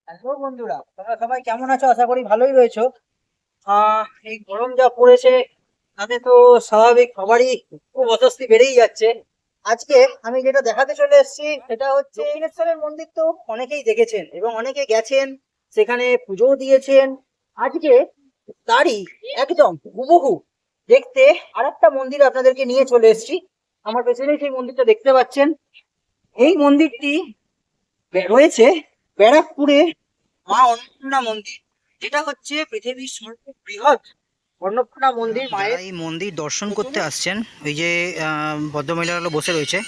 Hello বন্ধুরা, তোমরা সবাই কেমন আছো? আশা করি ভালোই রয়েছো। এই গরম যা পড়েছে তাতে তো স্বাভাবিক সবারই খুব অস্বস্তি বেড়েই যাচ্ছে। আজকে আমি যেটা দেখাতে চলে এসেছি সেটা হচ্ছে দক্ষিণেশ্বরের মন্দির। তো অনেকেই দেখেছেন এবং অনেকে গেছেন, সেখানে পুজোও দিয়েছেন। আজকে তারই একদম হুবহু দেখতে আরেকটা মন্দির আপনাদেরকে নিয়ে চলে এসেছি। আমার পেছনেই সেই মন্দিরটা দেখতে পাচ্ছেন। এই মন্দিরটি রয়েছে ব্যারাকপুরে মা অন্নপূর্ণা মন্দির, যেটা হচ্ছে পৃথিবীর সর্ববৃহৎ অন্নপূর্ণা মন্দির যারা মায়ের। এই মন্দির দর্শন তো করতে চলুন। আসছেন, ওই যে ভদ্রমহিলাগুলো বসে রয়েছে,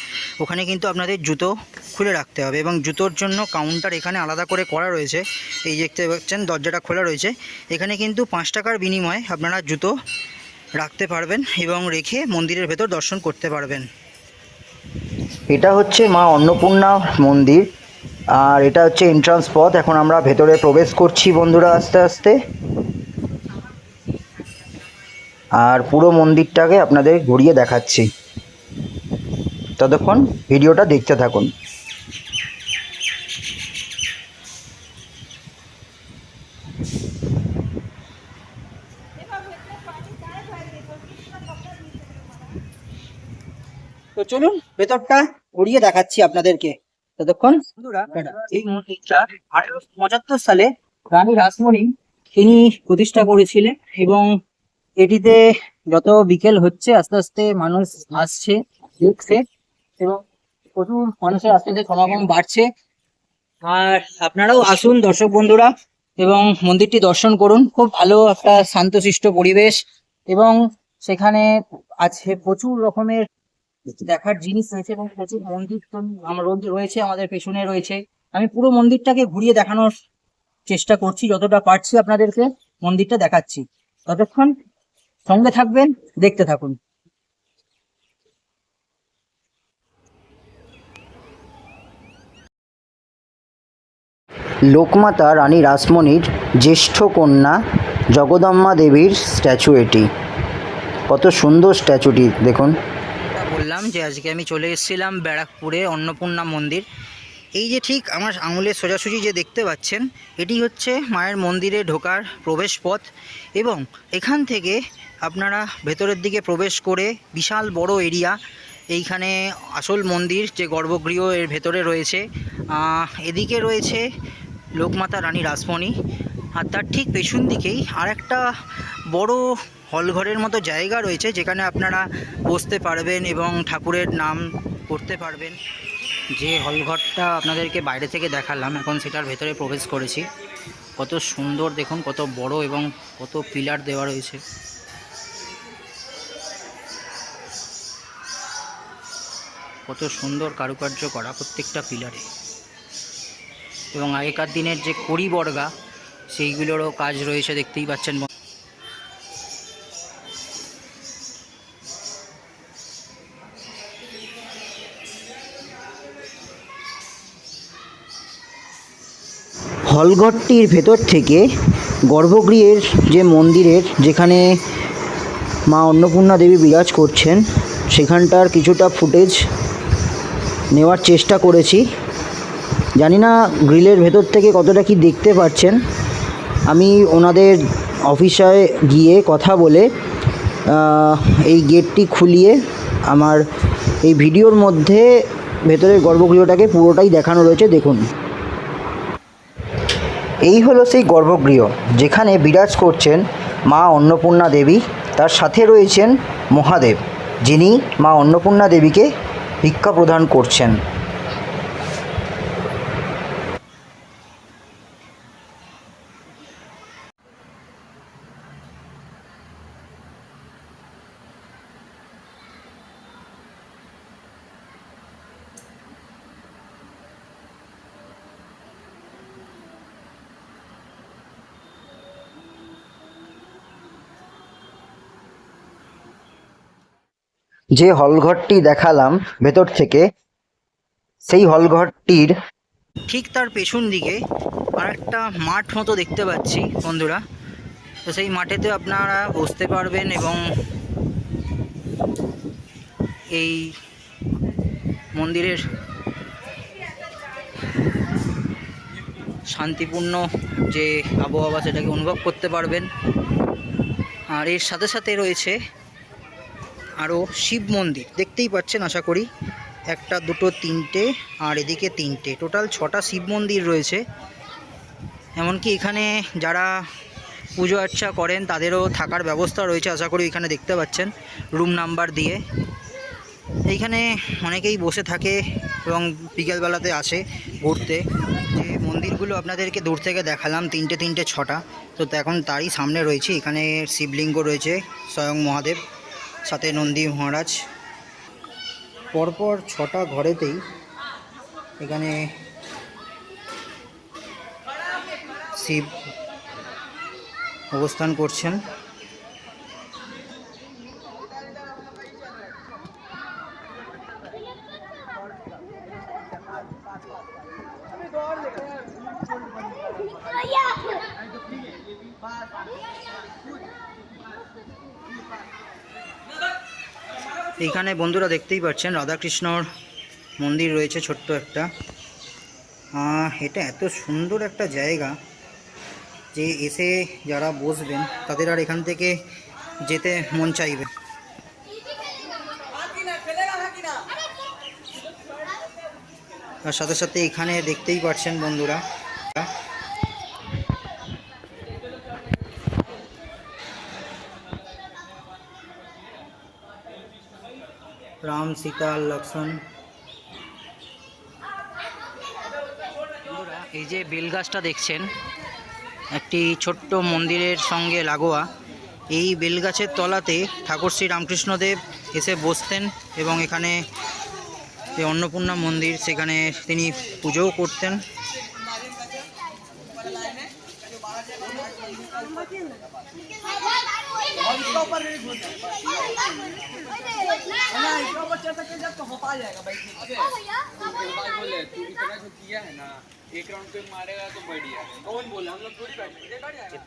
ওখানে কিন্তু আপনাদের জুতো খুলে রাখতে হবে এবং জুতোর জন্য কাউন্টার এখানে আলাদা করে করা রয়েছে। এই দেখতে পাচ্ছেন দরজাটা খোলা রয়েছে। এখানে কিন্তু 5 টাকার বিনিময়ে আপনারা জুতো রাখতে পারবেন এবং রেখে মন্দিরের ভেতর দর্শন করতে পারবেন। এটা হচ্ছে মা অন্নপূর্ণা মন্দির, আর এটা হচ্ছে এন্ট্রান্স পথ। এখন আমরা ভেতরে প্রবেশ করছি বন্ধুরা, আস্তে আস্তে। আর পুরো মন্দিরটাকে আপনাদের ঘুরিয়ে দেখাচ্ছি, ততক্ষণ ভিডিওটা দেখতে থাকুন। তো চলুন ভেতরটা ঘুরিয়ে দেখাচ্ছি আপনাদেরকে, ততক্ষণ বন্ধুরা এই মন্দিরটা 1875 সালে রানী রাসমণি তিনি প্রতিষ্ঠা করেছিলেন। এবং এটিতে যত বিকেল হচ্ছে আস্তে আস্তে মানুষ আসছে, দেখছে, এবং প্রচুর মানুষের আস্তে আস্তে সমাগম বাড়ছে। আর আপনারাও আসুন দর্শক বন্ধুরা, এবং মন্দিরটি দর্শন করুন। খুব ভালো একটা শান্তশিষ্ট পরিবেশ, এবং সেখানে আছে প্রচুর রকমের দেখার জিনিস রয়েছে, এবং প্রচুর মন্দির তো রয়েছে, আমাদের পেছনে রয়েছে। আমি পুরো মন্দিরটাকে ঘুরিয়ে দেখানোর চেষ্টা করছি, যতটা পারছি আপনাদেরকে মন্দিরটা দেখাচ্ছি। ততক্ষণ সঙ্গে থাকবেন, দেখতে থাকুন। লোকমাতা রানী রাসমণির জ্যেষ্ঠ কন্যা জগদম্বা দেবীর স্ট্যাচু এটি। কত সুন্দর স্ট্যাচুটি দেখুন। বললাম যে আজকে আমি চলে এসেছিলাম ব্যারাকপুরে অন্নপূর্ণা মন্দির। এই যে ঠিক আমার আঙুলের সোজাসুজি যে দেখতে পাচ্ছেন, এটি হচ্ছে মায়ের মন্দিরে ঢোকার প্রবেশ পথ। এবং এখান থেকে আপনারা ভেতরের দিকে প্রবেশ করে বিশাল বড় এরিয়া, এইখানে আসল মন্দির যে গর্ভগৃহ এর ভেতরে রয়েছে। এদিকে রয়েছে লোকমাতা রানী রাসমণি, আর তার ঠিক পেছন দিকেই আর একটা বড় হলঘরের মতো জায়গা রয়েছে, যেখানে আপনারা বসতে পারবেন এবং ঠাকুরের নাম করতে পারবেন। যে হলঘরটা আপনাদেরকে বাইরে থেকে দেখালাম, এখন সেটার ভেতরে প্রবেশ করেছি। কত সুন্দর দেখুন, কত বড় এবং কত পিলার দেওয়া রয়েছে। কত সুন্দর কারুকার্য করা প্রত্যেকটা পিলারে, এবং আগেকার দিনের যে কড়ি বর্গা সেইগুলোরও কাজ রয়েছে, দেখতেই পাচ্ছেন। হলঘরটির ভেতর থেকে গর্ভগৃহের যে মন্দিরের যেখানে মা অন্নপূর্ণা দেবী বিরাজ করছেন, সেখানটার কিছুটা ফুটেজ নেওয়ার চেষ্টা করেছি। জানি না গ্রিলের ভেতর থেকে কতটা কি দেখতে পাচ্ছেন। আমি ওনাদের অফিসে গিয়ে কথা বলে এই গেটটি খুলিয়ে আমার এই ভিডিওর মধ্যে ভেতরের গর্ভগৃহটাকে পুরোটাই দেখানো রয়েছে, দেখুন। এই হলো সেই গর্ভগৃহ যেখানে বিরাজ করছেন মা অন্নপূর্ণা দেবী। তার সাথে রয়েছেন মহাদেব, যিনি মা অন্নপূর্ণা দেবীকে ভিক্ষা প্রদান করছেন। যে হলঘরটি দেখালাম ভেতর থেকে, সেই হলঘরটির ঠিক তার পেছন দিকে আর একটা মাঠ মতো দেখতে পাচ্ছি বন্ধুরা। তো সেই মাঠেতে আপনারা বসতে পারবেন এবং এই মন্দিরের শান্তিপূর্ণ যে আবহাওয়া সেটাকে অনুভব করতে পারবেন। আর এর সাথে সাথে রয়েছে আরও শিব মন্দির, দেখতেই পাচ্ছেন আশা করি, একটা দুটো তিনটে আর এদিকে তিনটে, টোটাল 6টা শিব মন্দির রয়েছে। এমনকি এখানে যারা পুজো আর্চা করেন তাদেরও থাকার ব্যবস্থা রয়েছে, আশা করি এখানে দেখতে পাচ্ছেন রুম নাম্বার দিয়ে। এইখানে অনেকেই বসে থাকে এবং বিকেলবেলাতে আসে ঘুরতে। যে মন্দিরগুলো আপনাদেরকে দূর থেকে দেখালাম তিনটে 6টা, তো এখন তারই সামনে রয়েছে। এখানে শিবলিঙ্গ রয়েছে, স্বয়ং মহাদেব, সাথে নন্দী মহারাজ। পরপর 6টা ঘরেতেই এখানে শিব অবস্থান করছেন। এইখানে বন্ধুরা দেখতেই পাচ্ছেন রাধাকৃষ্ণর মন্দির রয়েছে ছোট্ট একটা। এটা এত সুন্দর একটা জায়গা যে এসে যারা বসবেন তাদের আর এখান থেকে যেতে মন চাইবে। তার সাথে সাথে এখানে দেখতেই পাচ্ছেন বন্ধুরা রাম, সীতা, লক্ষ্মণ। এই যে বেলগাছটা দেখছেন একটি ছোট্ট মন্দিরের সঙ্গে লাগোয়া, এই বেলগাছের তলাতে ঠাকুর শ্রী রামকৃষ্ণদেব এসে বসতেন এবং এখানে যে অন্নপূর্ণা মন্দির সেখানে তিনি পুজোও করতেন।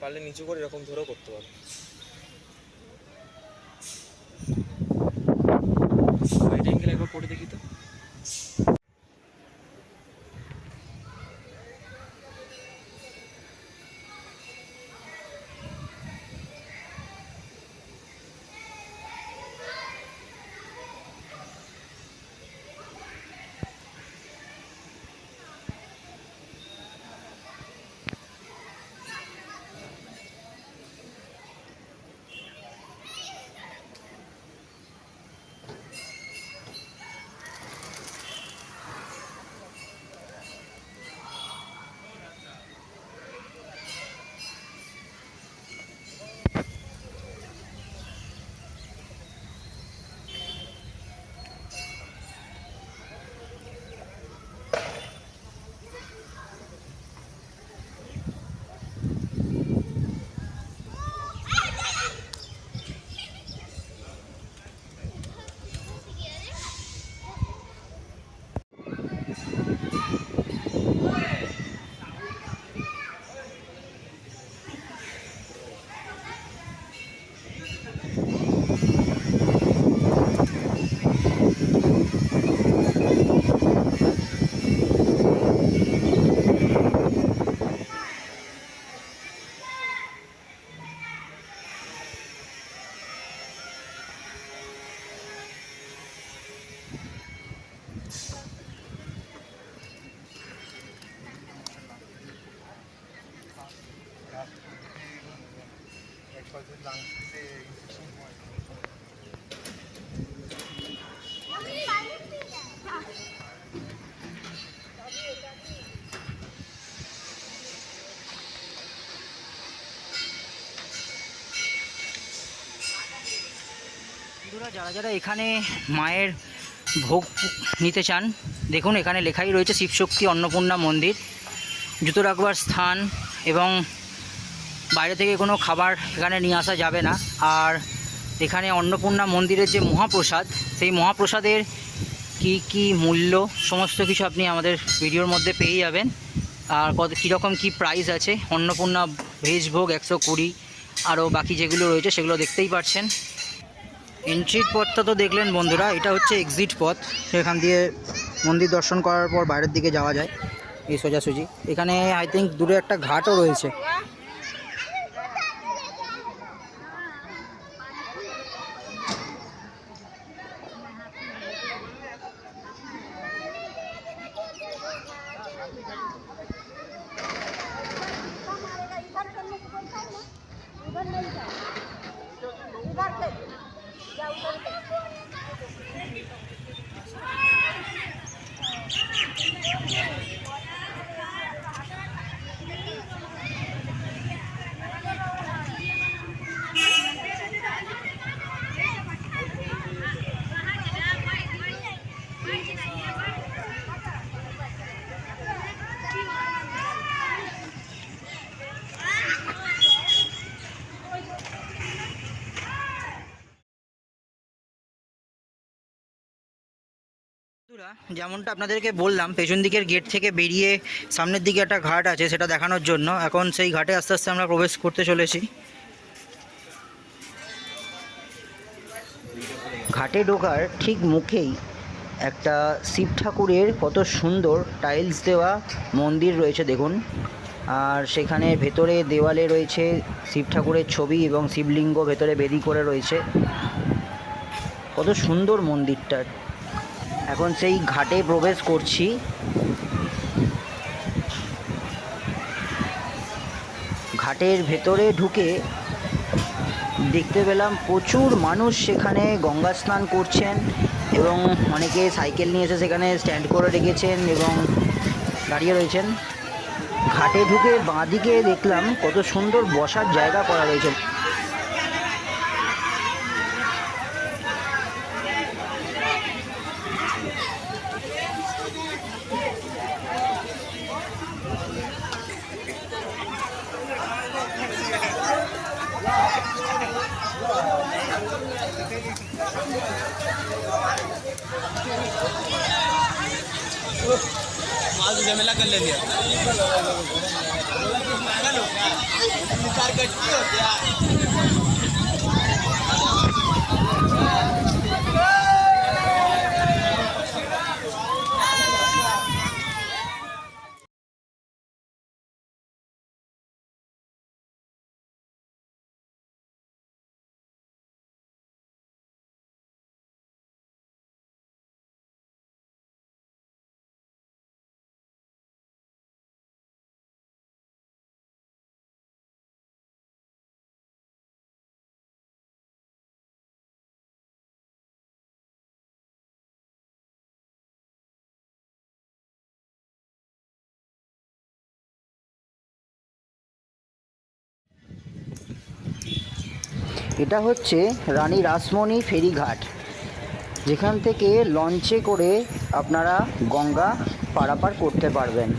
পারলে নিচু করে এরকম ধরেও করতে পারো। একবার করে দেখি তো। বন্ধুরা যারা যারা এখানে মায়ের ভোগ নিতে চান, দেখুন এখানে লেখাই রয়েছে শিবশক্তি অন্নপূর্ণা মন্দির, জুতো রাখবার স্থান এবং বাইরে থেকে কোনো খাবার এখানে নিয়ে আসা যাবে না। আর এখানে অন্নপূর্ণা মন্দিরের যে মহাপ্রসাদ, সেই মহাপ্রসাদের কি মূল্য সমস্ত কিছু আপনি আমাদের ভিডিওর মধ্যে পেয়ে যাবেন। আর কীরকম কি প্রাইস আছে, অন্নপূর্ণা ভেজ ভোগ 120, আরও বাকি যেগুলো রয়েছে সেগুলো দেখতেই পাচ্ছেন। এন্ট্রির পথটা তো দেখলেন বন্ধুরা, এটা হচ্ছে এক্সিট পথ, সেখান দিয়ে মন্দির দর্শন করার পর বাইরের দিকে যাওয়া যায়। এই সোজাসুজি। এখানে আই থিঙ্ক দূরে একটা ঘাটও রয়েছে। বন্ধুরা, যেমনটা আপনাদেরকে বললাম, পেছন দিকের গেট থেকে বেরিয়ে সামনের দিকে একটা ঘাট আছে, সেটা দেখানোর জন্য এখন সেই ঘাটে আস্তে আস্তে আমরা প্রবেশ করতে চলেছি। ঘাটে ঢোকার ঠিক মুখেই একটা শিব ঠাকুরের কত সুন্দর টাইলস দেওয়া মন্দির রয়েছে দেখুন। আর সেখানে ভেতরে দেওয়ালে রয়েছে শিব ঠাকুরের ছবি এবং শিবলিঙ্গ ভেতরে বেদি করে রয়েছে। কত সুন্দর মন্দিরটা। এখন সেই ঘাটে প্রবেশ করছি। ঘাটের ভেতরে ঢুকে দেখতে পেলাম প্রচুর মানুষ সেখানে গঙ্গা স্নান করছেন এবং অনেকে সাইকেল নিয়ে এসে সেখানে স্ট্যান্ড করে রেখেছেন এবং দাঁড়িয়ে রয়েছেন। ঘাটে ঢুকে বাঁদিকে দেখলাম কত সুন্দর বসার জায়গা করা রয়েছে। झमेला कर लेंगे এটা হচ্ছে রানী রাসমণি ফেরিঘাট, যেখান থেকে লঞ্চে করে আপনারা গঙ্গা পারাপার করতে পারবেন।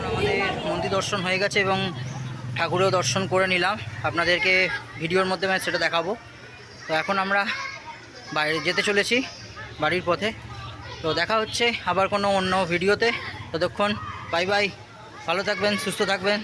আমাদের মন্দির দর্শন হয়ে গেছে এবং ঠাকুরেও দর্শন করে নিলাম। আপনাদেরকে ভিডিওর মাধ্যমে সেটা দেখাবো। তো এখন আমরা বাইরে যেতে চলেছি বাড়ির পথে। তো দেখা হচ্ছে আবার কোনো অন্য ভিডিওতে। ততক্ষণ বাই বাই, ভালো থাকবেন, সুস্থ থাকবেন।